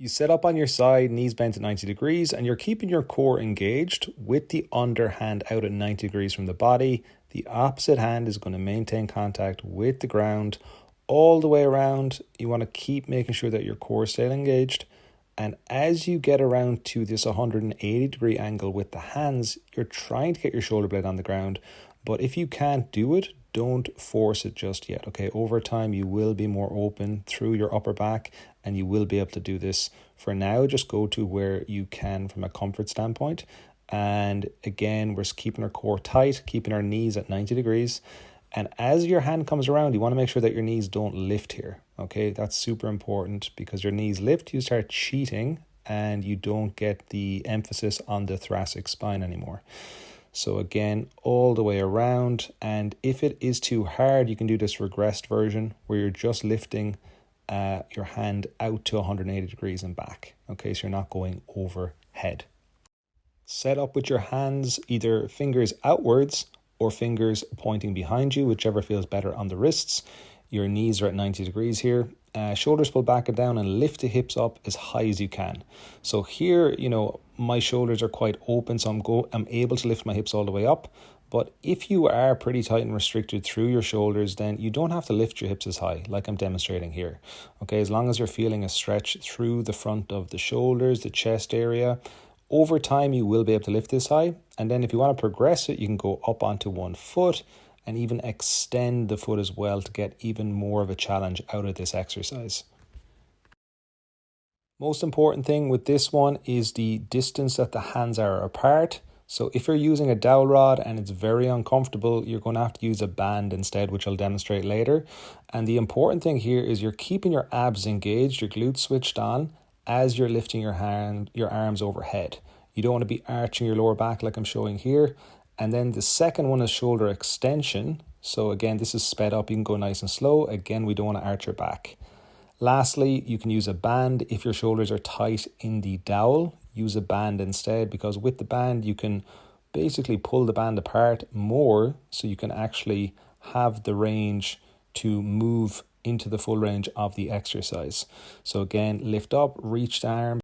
You sit up on your side, knees bent at 90 degrees, and you're keeping your core engaged with the underhand out at 90 degrees from the body. The opposite hand is going to maintain contact with the ground all the way around. You want to keep making sure that your core is still engaged. And as you get around to this 180-degree angle with the hands, you're trying to get your shoulder blade on the ground. But if you can't do it, don't force it just yet. Okay, over time you will be more open through your upper back and you will be able to do this. For now, just go to where you can from a comfort standpoint. And again, we're keeping our core tight, keeping our knees at 90 degrees. And as your hand comes around, you want to make sure that your knees don't lift here. Okay, that's super important, because your knees lift, you start cheating and you don't get the emphasis on the thoracic spine anymore. So again, all the way around. And if it is too hard, you can do this regressed version where you're just lifting your hand out to 180 degrees and back. Okay, so you're not going overhead. Set up with your hands, either fingers outwards or fingers pointing behind you, whichever feels better on the wrists. Your knees are at 90 degrees here. Shoulders pull back and down, and lift the hips up as high as you can. So here, my shoulders are quite open, so I'm able to lift my hips all the way up. But if you are pretty tight and restricted through your shoulders, then you don't have to lift your hips as high, like I'm demonstrating here. Okay, as long as you're feeling a stretch through the front of the shoulders, the chest area, over time you will be able to lift this high. And then if you want to progress it, you can go up onto one foot and even extend the foot as well to get even more of a challenge out of this exercise. Most important thing with this one is the distance that the hands are apart. So if you're using a dowel rod and it's very uncomfortable, you're going to have to use a band instead, which I'll demonstrate later. And the important thing here is you're keeping your abs engaged, your glutes switched on as you're lifting your arms overhead. You don't want to be arching your lower back like I'm showing here. And then the second one is shoulder extension. So again, this is sped up. You can go nice and slow. Again, we don't want to arch your back. Lastly, you can use a band. If your shoulders are tight in the dowel, use a band instead, because with the band, you can basically pull the band apart more so you can actually have the range to move into the full range of the exercise. So again, lift up, reach the arm.